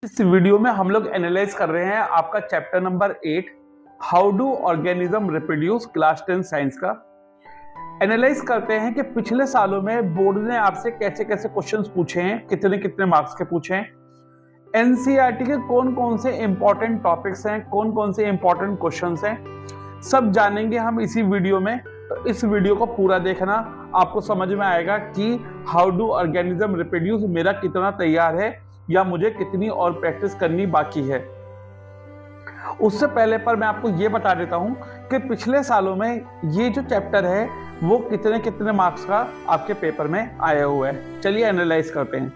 इस वीडियो में हम लोग एनालाइज कर रहे हैं आपका chapter number 8 how do organism reproduce class 10 science का। एनालाइज करते हैं कि पिछले सालों में बोर्ड ने आपसे कैसे कैसे क्वेश्चंस पूछे हैं, कितने कितने मार्क्स के पूछे हैं, एनसीईआरटी के कौन कौन से इंपॉर्टेंट टॉपिक्स हैं, कौन कौन से इंपॉर्टेंट क्वेश्चंस हैं, सब जानेंगे हम इसी वीडियो में। तो इस वीडियो को पूरा देखना, आपको समझ में आएगा कि हाउ डू ऑर्गेनिज्म रिप्रोड्यूस मेरा कितना तैयार है या मुझे कितनी और प्रैक्टिस करनी बाकी है। उससे पहले पर मैं आपको ये बता देता हूं कि पिछले सालों में ये जो चैप्टर है वो कितने कितने मार्क्स का आपके पेपर में आया हुआ है। चलिए एनालाइज करते हैं।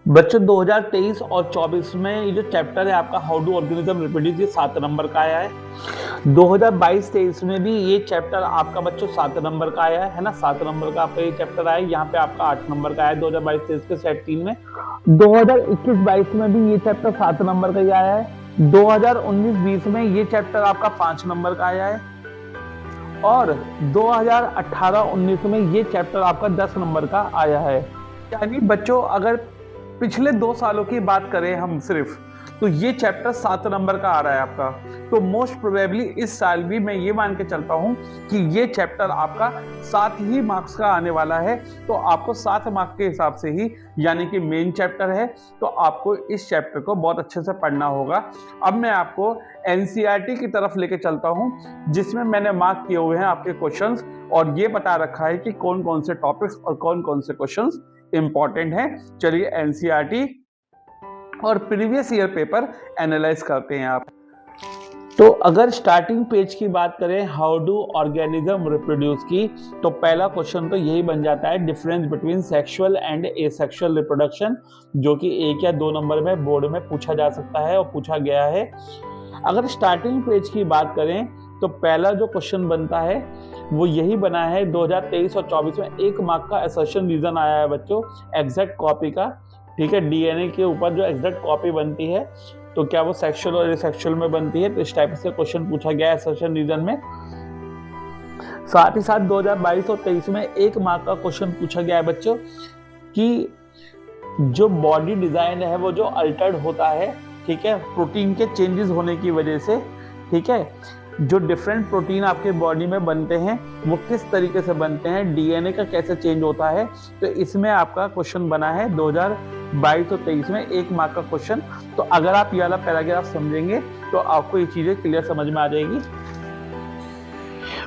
बच्चों 2023 और 24 में ये जो चैप्टर है आपका हाउ डू ऑर्गेनिज्म रिप्रोड्यूस, ये 7 नंबर का आया है। 2022-23 में भी ये चैप्टर आपका बच्चों 7 नंबर का आया है ना, 7 नंबर का आपका ये चैप्टर आया। यहाँ पे आपका 8 नंबर का आया 2022-23 के सेट 3 में। 2021-22 में भी ये चैप्टर 7 नंबर का ही आया है। 2019-20 में ये चैप्टर आपका 5 नंबर का आया है और 2018-19 में ये चैप्टर आपका 10 नंबर का आया है। यानी बच्चों अगर पिछले 2 सालों की बात करें हम सिर्फ, तो ये चैप्टर 7 नंबर का आ रहा है आपका। तो मोस्ट प्रोबेबली इस साल भी मैं ये मान के चलता हूँ कि ये चैप्टर आपका 7 ही मार्क्स का आने वाला है। तो आपको 7 मार्क्स के हिसाब से ही, यानी कि मेन चैप्टर है, तो आपको इस चैप्टर को बहुत अच्छे से पढ़ना होगा। अब मैं आपको एनसीईआरटी की तरफ लेके चलता हूँ, जिसमें मैंने मार्क किए हुए हैं आपके क्वेश्चंस और ये बता रखा है कि कौन कौन से टॉपिक्स और कौन कौन से क्वेश्चंस इंपॉर्टेंट है। चलिए एनसीईआरटी और प्रीवियस ईयर पेपर एनालाइज करते हैं आप। तो अगर स्टार्टिंग पेज की बात करें हाउ डू ऑर्गेनिज्म रिप्रोड्यूस की, तो पहला क्वेश्चन तो यही बन जाता है, difference between sexual and asexual reproduction, जो कि 1 या 2 नंबर में बोर्ड में पूछा जा सकता है और पूछा गया है। अगर स्टार्टिंग पेज की बात करें तो पहला जो क्वेश्चन बनता है वो यही बना है 2023 और 24 में 1 मार्क का असर्शन रीजन आया है बच्चों, एग्जैक्ट कॉपी का। ठीक है, डीएनए के ऊपर जो एग्जैक्ट कॉपी बनती है तो क्या वो सेक्सुअल और एसेक्सुअल में बनती है, तो इस टाइप से क्वेश्चन पूछा गया है असर्शन रीजन में। साथ ही साथ 2022 और 23 में 1 मार्क का क्वेश्चन पूछा गया है बच्चों कि जो बॉडी डिजाइन है वो जो अल्टर्ड होता है, ठीक है, प्रोटीन के चेंजेस होने की वजह से, ठीक है, जो डिफरेंट प्रोटीन आपके बॉडी में बनते हैं वो किस तरीके से बनते हैं, डीएनए का कैसे चेंज होता है। तो इसमें आपका क्वेश्चन बना है 2022 और 23 में 1 मार्क का क्वेश्चन। तो अगर आप ये वाला पैराग्राफ समझेंगे तो आपको ये चीजें क्लियर समझ में आ जाएगी।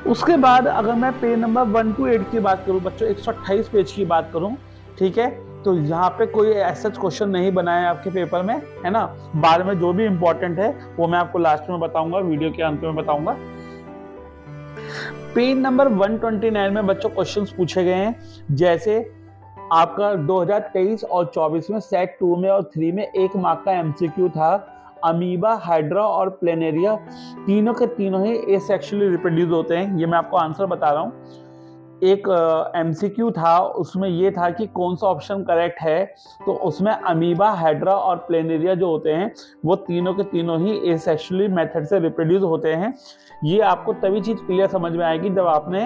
उसके बाद अगर मैं पेज नंबर 1 to 8 की बात करूं बच्चों, 128 पेज की बात करूं, ठीक है, तो यहाँ पे कोई ऐसा क्वेश्चन नहीं बना है आपके पेपर में, है ना। बाद में जो भी इंपॉर्टेंट है वो मैं आपको लास्ट में बताऊंगा, वीडियो के अंत में बताऊंगा। पेज नंबर 129 में बच्चों क्वेश्चंस पूछे गए हैं, जैसे आपका 2023 और 24 में सेट 2 में और 3 में 1 मार्क का एमसीक्यू था, अमीबा, हाइड्रा और प्लेनेरिया तीनों के तीनों ही एसेक्सुअली रिप्रोड्यूस होते हैं। ये मैं आपको आंसर बता रहा हूँ। एक एमसीक्यू था, उसमें ये था कि कौन सा ऑप्शन करेक्ट है, तो उसमें अमीबा, हाइड्रा और प्लेनेरिया जो होते हैं वो तीनों के तीनों ही एसेक्सुअली मेथड से रिप्रोड्यूस होते हैं। ये आपको तभी चीज क्लियर समझ में आएगी जब आपने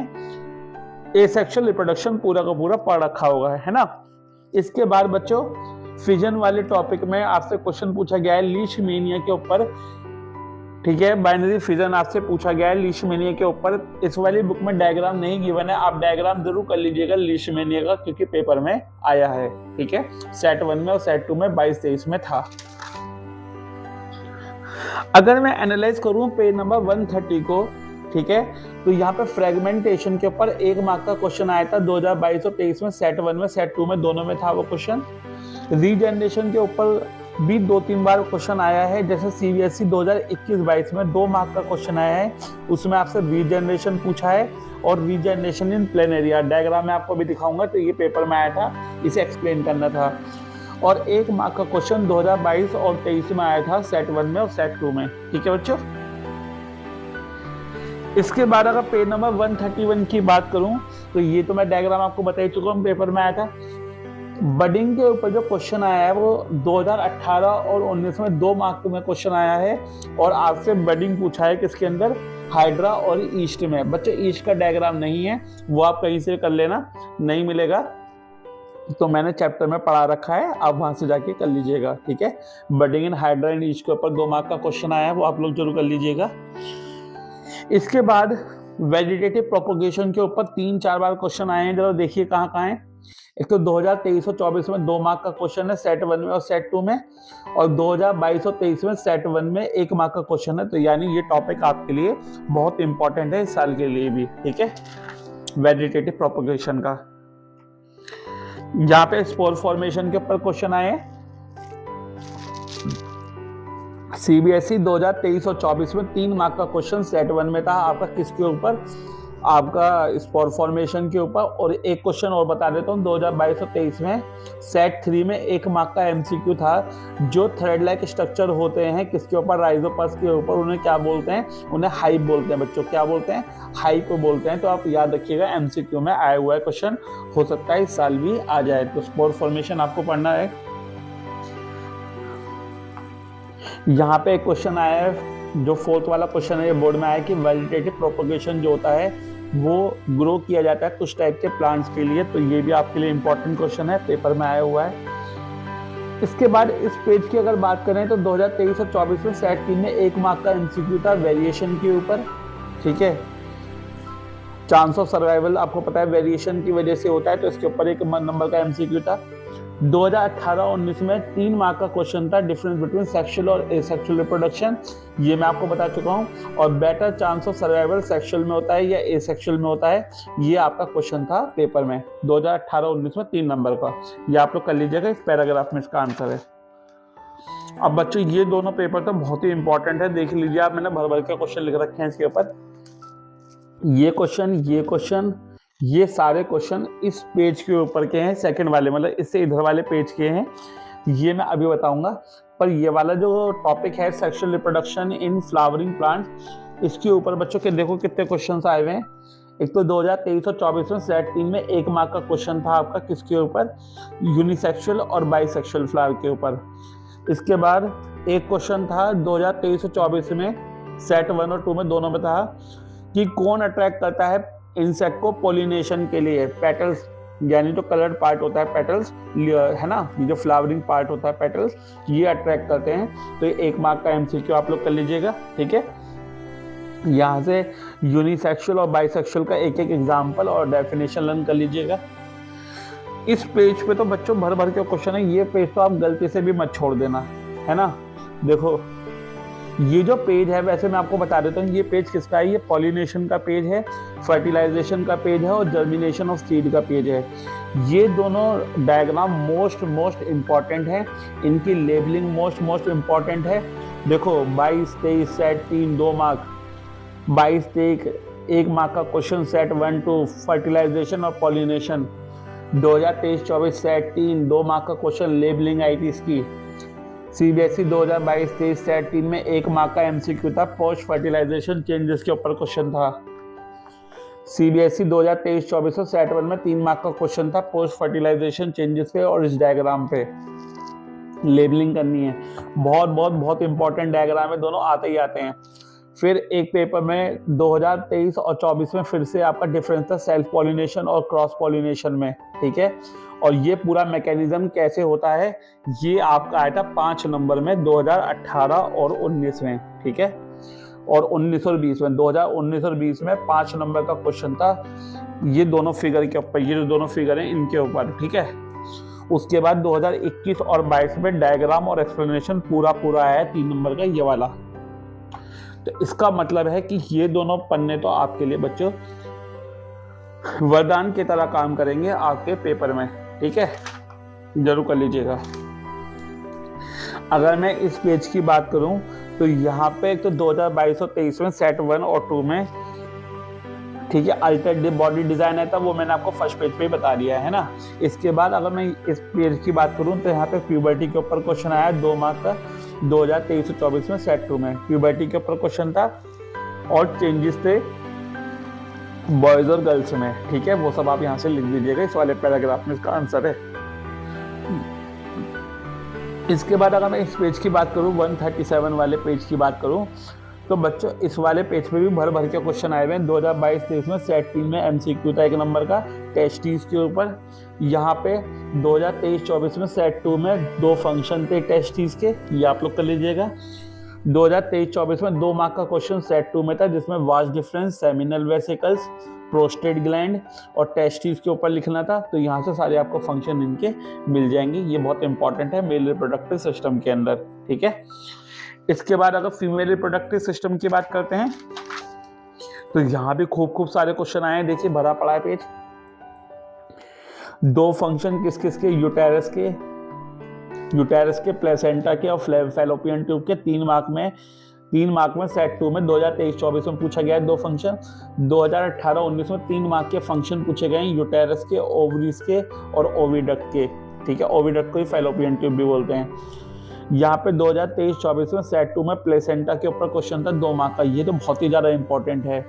एसेक्सुअल रिप्रोडक्शन पूरा का पूरा पढ़ रखा होगा, है ना। इसके बाद बच्चों फिजन वाले टॉपिक में आपसे क्वेश्चन पूछा गया है लीशमेनिया के ऊपर, ठीक है, बाइनरी फिजन आपसे पूछा गया है लीशमेनिया के ऊपर। इस वाली बुक में डायग्राम नहीं गिवन है, आप डायग्राम जरूर कर लीजिएगा लीशमेनिया का, क्योंकि पेपर में आया है, ठीक है, सेट 1 में और सेट 2 में 22-23 में था। अगर मैं एनालाइज करूं पेज नंबर 130 को, ठीक है, तो यहाँ पे फ्रेगमेंटेशन के ऊपर 1 मार्क का क्वेश्चन आया था 2022 और 23 में, सेट 1 में सेट 2 में दोनों में था वो क्वेश्चन। रीजनरेशन के ऊपर भी 2-3 बार क्वेश्चन आया है, जैसे सीबीएसई 2021-22 में 2 मार्क का क्वेश्चन आया है, उसमें आपसे रीजनरेशन पूछा है और रीजनरेशन इन प्लेनेरिया, डायग्राम मैं आपको भी दिखाऊंगा, तो ये पेपर में आया था, इसे एक्सप्लेन करना था। और 1 मार्क का क्वेश्चन 2022 और 23 में आया था सेट 1 में और सेट 2 में, ठीक है बच्चों। इसके बाद अगर पेज नंबर 131 की बात करूं तो ये तो मैं डायग्राम आपको बता ही चुका हूं, पेपर में आया था। बडिंग के ऊपर जो क्वेश्चन आया है वो 2018 और 19 में 2 मार्क में क्वेश्चन आया है और आपसे बडिंग पूछा है किसके अंदर, हाइड्रा और ईस्ट में। बच्चे ईस्ट का डायग्राम नहीं है, वो आप कहीं से कर लेना, नहीं मिलेगा। तो मैंने चैप्टर में पढ़ा रखा है, आप वहां से जाके कर लीजिएगा, ठीक है। Budding in hydra and each के ऊपर 2 मार्क का क्वेश्चन आया है, वो आप लोग जरूर कर लीजिएगा। इसके बाद वेजिटेटिव प्रोपोगेशन के ऊपर 3-4 बार क्वेश्चन आए हैं, जरा देखिए कहाँ कहाँ है। एक तो 2023-24 में 2 मार्क का क्वेश्चन है सेट 1 में और सेट 2 में, और 2022-23 में सेट 1 में 1 मार्क का क्वेश्चन है। तो यानी ये टॉपिक आपके लिए बहुत इंपॉर्टेंट है इस साल के लिए भी, ठीक है, वेजिटेटिव प्रोपोगेशन का। यहाँ पे स्पोर फॉर्मेशन के ऊपर क्वेश्चन आए हैं। सीबीएसई 2023 और 24 में 3 मार्क का क्वेश्चन सेट 1 में था आपका, किसके ऊपर, आपका स्पोर फॉर्मेशन के ऊपर। और एक क्वेश्चन और बता देता हूँ, 2022 और 23 में सेट 3 में 1 मार्क का एमसीक्यू था, जो थ्रेड लाइक स्ट्रक्चर होते हैं किसके ऊपर, राइजोपस के ऊपर। उन्हें क्या बोलते हैं, उन्हें हाइप बोलते हैं बच्चों, क्या बोलते हैं, हाइप को बोलते हैं। तो आप याद रखिएगा, एमसीक्यू में आया हुआ है क्वेश्चन, हो सकता है इस साल भी आ जाए। तो स्पोर फॉर्मेशन आपको पढ़ना है। यहाँ पे एक क्वेश्चन आया है, जो 4th वाला क्वेश्चन है, ये बोर्ड में आया कि वेजिटेटिव प्रोपोगेशन जो होता है वो ग्रो किया जाता है कुछ टाइप के प्लांट्स के लिए। तो ये भी आपके लिए इंपॉर्टेंट क्वेश्चन है, पेपर में आया हुआ है। इसके बाद इस पेज की अगर बात करें तो 2023 और 24 में सेट 3 में 1 मार्क का एमसीक्यू था वेरिएशन के ऊपर, ठीक है। चांस ऑफ सर्वाइवल आपको पता है वेरिएशन की वजह से होता है, तो इसके ऊपर 1 नंबर का एमसीक्यू था। 2018-19 में 3 मार्क का क्वेश्चन था, डिफरेंस बिटवीन सेक्सुअल और एसेक्सुअल रिप्रोडक्शन, ये मैं आपको बता चुका हूँ। और better chance of survival sexual में होता है या एसेक्सुअल में होता है, ये आपका क्वेश्चन था पेपर में 2018-19 में 3 नंबर का। ये आप लोग कर लीजिएगा, इस पैराग्राफ में इसका आंसर है। अब बच्चों ये दोनों पेपर तो बहुत ही इंपॉर्टेंट है, देख लीजिए आप, मैंने भर भर के क्वेश्चन लिख रखे हैं इसके ऊपर। ये क्वेश्चन ये सारे क्वेश्चन इस पेज के ऊपर के हैं, सेकंड वाले, मतलब इससे इधर वाले पेज के हैं, ये मैं अभी बताऊंगा। पर ये वाला जो टॉपिक है sexual reproduction in flowering plants, इसके ऊपर बच्चों के देखो कितने क्वेश्चंस आए हुए हैं। एक तो 2023 और 24 में सेट 3 में 1 मार्क का क्वेश्चन था आपका, किसके ऊपर, यूनिसेक्सुअल और बाइसेक्सुअल फ्लावर के ऊपर। इसके बाद एक क्वेश्चन था 2023 और 24 में सेट 1 और 2 में दोनों में था कि कौन अट्रैक्ट करता है इंसेक्ट को पॉलिनेशन के लिए, पेटल्स, यानी जो कलर्ड पार्ट होता है पेटल्स, है ना, ये जो फ्लावरिंग पार्ट होता है पेटल्स, ये अट्रैक्ट करते हैं। तो 1 मार्क का एमसीक्यू आप लोग कर लीजिएगा, ठीक है। यहाँ से यूनिसेक्सुअल और बाइसेक्सुअल का एक एग्जाम्पल और डेफिनेशन लर्न कर लीजिएगा। इस पेज पे तो बच्चों भर भर के क्वेश्चन है, ये पेज तो आप गलती से भी मत छोड़ देना, है ना। देखो ये जो पेज है, वैसे मैं आपको बता देता हूँ ये पेज किसका है, ये पॉलिनेशन का पेज है, फर्टिलाइजेशन का पेज है और जर्मिनेशन ऑफ सीड का पेज है। ये दोनों डायग्राम मोस्ट इम्पॉर्टेंट है, इनकी लेबलिंग मोस्ट इम्पॉर्टेंट है। देखो 22-23 सेट 3 2 मार्क, 22-23 1 मार्क का क्वेश्चन सेट 1-2 फर्टिलाइजेशन और पॉलिनेशन। 2023-24 सेट 3 2 मार्क का क्वेश्चन लेबलिंग आई थी इसकी। सीबीएसई 2022-23 सेट 3 में 1 मार्क का एमसीक्यू था, पोस्ट फर्टिलाइजेशन चेंजेस के ऊपर क्वेश्चन था। सीबीएसई 2023-24 सेट 1 में 3 मार्क का क्वेश्चन था, पोस्ट फर्टिलाइजेशन चेंजेस पे और इस डायग्राम पे लेबलिंग करनी है। बहुत इंपॉर्टेंट डायग्राम है, दोनों आते ही आते हैं। फिर एक पेपर में 2023 और 24 में फिर से आपका डिफरेंस था सेल्फ पॉलिनेशन और क्रॉस पॉलिनेशन में, ठीक है। और ये पूरा मैकेनिज्म कैसे होता है, ये आपका आया था 5 नंबर में 2018 और 19 में, ठीक है। और 19 और 20 में, 2019 और 20 में 5 नंबर का क्वेश्चन था, ये दोनों फिगर के ऊपर, ये जो दोनों फिगर हैं इनके ऊपर, ठीक है। उसके बाद 2021 और 22 में डायग्राम और एक्सप्लेनेशन पूरा आया है 3 नंबर का, ये वाला। तो इसका मतलब है कि ये दोनों पन्ने तो आपके लिए बच्चों वरदान की तरह काम करेंगे आपके पेपर में, ठीक है, जरूर कर लीजिएगा। अगर मैं इस पेज की बात करूं तो यहाँ पे एक तो 2022 और 23 में सेट 1 और 2 में, ठीक है, अल्टर्ड बॉडी डिजाइन है था, वो मैंने आपको फर्स्ट पेज पे ही बता दिया है ना। इसके बाद अगर मैं इस पेज की बात करूं तो यहाँ पे प्यूबर्टी के ऊपर क्वेश्चन आया 2 मार्क का 2023 और 24 में सेट 2 में, प्यूबर्टी के ऊपर क्वेश्चन था और चेंजेस थे बॉयज और गर्ल्स में, ठीक है। वो सब आप यहाँ से लिख दीजिएगा, इस वाले पैराग्राफ में इसका आंसर है। इसके बाद अगर मैं इस पेज की बात करूं 137 वाले पेज की बात करूं तो बच्चों इस वाले पेज पे भी भर भर के क्वेश्चन आए हुए हैं। 2022-23 में सेट 3 में एमसीक्यू था 1 नंबर का टेस्टीज के ऊपर। यहाँ पे 2023-24 में सेट 2 में 2 फंक्शन थे टेस्टीज के, ये आप लोग कर लीजिएगा। 2023-24 में 2 मार्क का क्वेश्चन सेट 2 में था जिसमें vast difference, seminal vesicles, prostate gland और टेस्टिस के ऊपर लिखना था। तो यहाँ से सारे आपको फंक्शन इनके मिल जाएंगे। ये बहुत इंपॉर्टेंट है मेल रिप्रोडक्टिव सिस्टम के अंदर, ठीक है। इसके बाद अगर फीमेल रिप्रोडक्टिव सिस्टम की बात करते हैं तो यहाँ भी खूब सारे क्वेश्चन आए हैं। देखिए भरा पड़ा है पेज। 2 फंक्शन किस किस के, यूटेरस के, प्लेसेंटा के और फैलोपियन ट्यूब के। 3 मार्क में सेट 2 में 2023-24 में पूछा गया है 2 फंक्शन। 2018-19 में 3 मार्क के फंक्शन पूछे गए हैं यूटेरस के, ओवरीज के और ओविडक्ट के, ठीक है। ओविडक्ट को ही फैलोपियन ट्यूब भी बोलते हैं। यहाँ पे 2023-24 में सेट 2 में प्लेसेंटा के ऊपर क्वेश्चन था 2 मार्क का, ये तो बहुत ही ज़्यादा इंपॉर्टेंट है।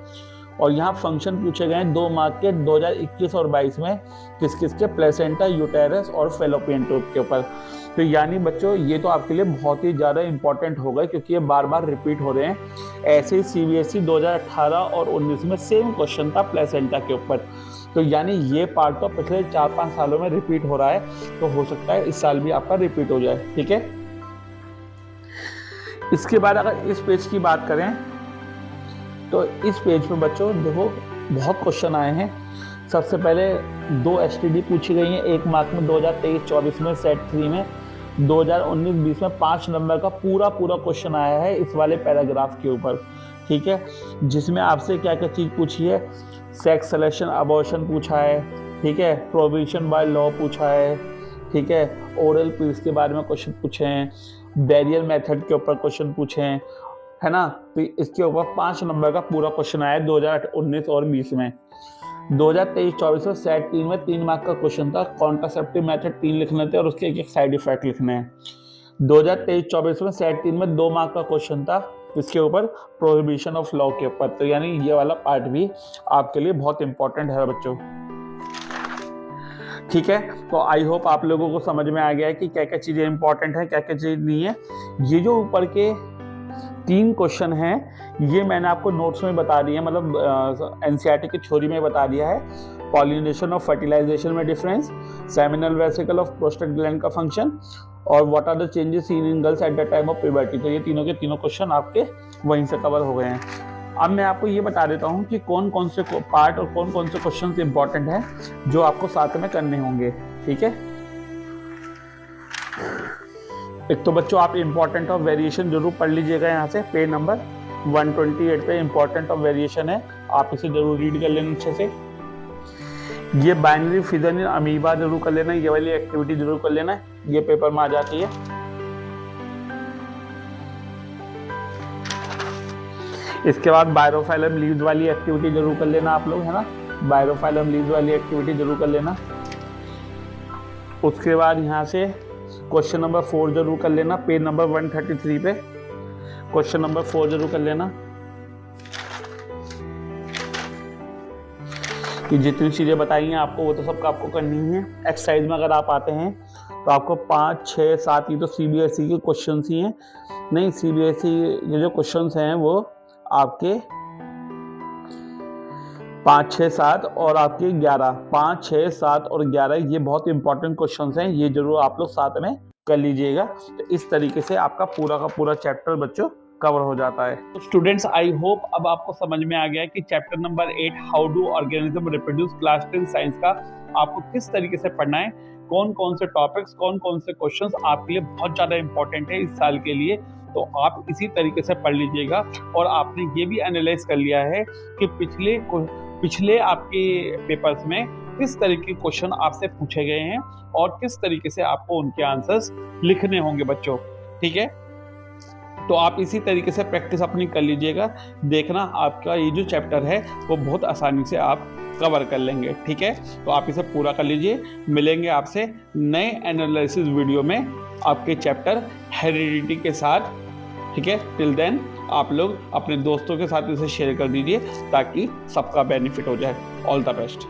और यहाँ फंक्शन पूछे गए हैं 2 मार्क के 2021 और 22 में किस किस के, प्लेसेंटा, यूटेरस और फैलोपियन ट्यूब के ऊपर। तो यानी बच्चों ये तो आपके लिए बहुत ही ज़्यादा इंपॉर्टेंट होगा क्योंकि ये बार बार रिपीट हो रहे हैं। ऐसे ही सीबीएसई 2018 और 19 में सेम क्वेश्चन था प्लेसेंटा के ऊपर। तो यानी ये पार्ट तो पिछले 4-5 सालों में रिपीट हो रहा है, तो हो सकता है इस साल भी आपका रिपीट हो जाए, ठीक है। इसके बाद अगर इस पेज की बात करें तो इस पेज पे बच्चों देखो बहुत क्वेश्चन आए हैं। सबसे पहले 2 एसटीडी पूछी गई हैं 1 मार्क में 2023-24 में सेट 3 में। 2019-20 में 5 नंबर का पूरा क्वेश्चन आया है इस वाले पैराग्राफ के ऊपर, ठीक है। जिसमें आपसे क्या क्या चीज़ पूछी है, सेक्स सिलेक्शन, अबॉर्शन पूछा है, ठीक है, प्रोविजन बाय लॉ पूछा है, ठीक है, ओरल पीस के बारे में क्वेश्चन पूछे हैं, बैरियर मेथड के ऊपर क्वेश्चन पूछे हैं, है ना। तो इसके ऊपर 5 नंबर का पूरा क्वेश्चन आया 2019 और 20 में। 2023-24 में सेट 3 में 3 मार्क का क्वेश्चन था, कॉन्ट्रासेप्टिव मेथड 3 लिखने थे और उसके एक साइड इफेक्ट लिखने हैं। 2023-24 में सेट 3 में 2 मार्क का क्वेश्चन था इसके ऊपर, प्रोहिबिशन ऑफ लॉ के ऊपर। तो यानी ये वाला पार्ट भी आपके लिए बहुत इंपॉर्टेंट है बच्चों, ठीक है। तो आई होप आप लोगों को समझ में आ गया है कि क्या क्या चीज़ें इंपॉर्टेंट है, क्या क्या चीज़ नहीं है। ये जो ऊपर के 3 क्वेश्चन हैं ये मैंने आपको नोट्स में बता दिया, मतलब एनसीईआरटी की थ्योरी में बता दिया है। पॉलिनेशन और फर्टिलाइजेशन में difference, seminal vesicle of prostate gland का फंक्शन और what are the changes seen in girls at the time of puberty. तो ये तीनों के तीनों क्वेश्चन आपके वहीं से कवर हो गए हैं। अब मैं आपको ये बता देता हूँ कि कौन कौन से पार्ट और कौन कौन से क्वेश्चन इंपॉर्टेंट हैं जो आपको साथ में करने होंगे, ठीक है। एक तो बच्चों आप इंपॉर्टेंट ऑफ वेरिएशन जरूर पढ़ लीजिएगा। यहाँ से पेज नंबर 128 पे इंपॉर्टेंट ऑफ वेरिएशन है, आप इसे जरूर रीड कर लेना अच्छे से। ये बाइनरी फिजन इन अमीबा जरूर कर लेना, ये वाली एक्टिविटी जरूर कर लेना, ये पेपर में आ जाती है। इसके बाद बायरोफाइलम लीव्स वाली एक्टिविटी जरूर कर लेना आप लोग, है ना। बायरोफाइलम लीव्स वाली एक्टिविटी जरूर कर लेना। उसके बाद यहाँ से क्वेश्चन नंबर 4 जरूर कर लेना, पेज नंबर 133 पे क्वेश्चन नंबर 4 जरूर कर लेना। कि जितनी चीज़ें बताई हैं आपको वो तो सबका आपको करनी है। एक्सरसाइज में अगर आप आते हैं तो आपको 5, 6, 7 ये तो सीबीएसई के क्वेश्चन ही हैं। नहीं, सीबीएसई ये जो क्वेश्चन हैं वो आपके 5, 6, 7 और आपके 11, 5, 6, 7 और 11 ये बहुत इंपॉर्टेंट क्वेश्चंस हैं, ये जरूर आप लोग साथ में कर लीजिएगा। तो इस तरीके से आपका पूरा का पूरा चैप्टर बच्चों कवर हो जाता है। तो स्टूडेंट्स आई होप अब आपको समझ में आ गया है कि chapter number 8 how do organism reproduce class 10 science का आपको किस तरीके से पढ़ना है, कौन कौन से टॉपिक्स, कौन कौन से क्वेश्चंस आपके लिए बहुत ज़्यादा इंपॉर्टेंट है इस साल के लिए। तो आप इसी तरीके से पढ़ लीजिएगा। और आपने ये भी एनालाइज कर लिया है कि पिछले आपके पेपर्स में किस तरीके के क्वेश्चन आपसे पूछे गए हैं और किस तरीके से आपको उनके आंसर्स लिखने होंगे बच्चों, ठीक है। तो आप इसी तरीके से प्रैक्टिस अपनी कर लीजिएगा, देखना आपका ये जो चैप्टर है वो बहुत आसानी से आप कवर कर लेंगे, ठीक है। तो आप इसे पूरा कर लीजिए। मिलेंगे आपसे नए एनालिसिस वीडियो में आपके चैप्टर हेरिडिटी के साथ, ठीक है। टिल देन आप लोग अपने दोस्तों के साथ इसे शेयर कर दीजिए ताकि सबका बेनिफिट हो जाए। All the best.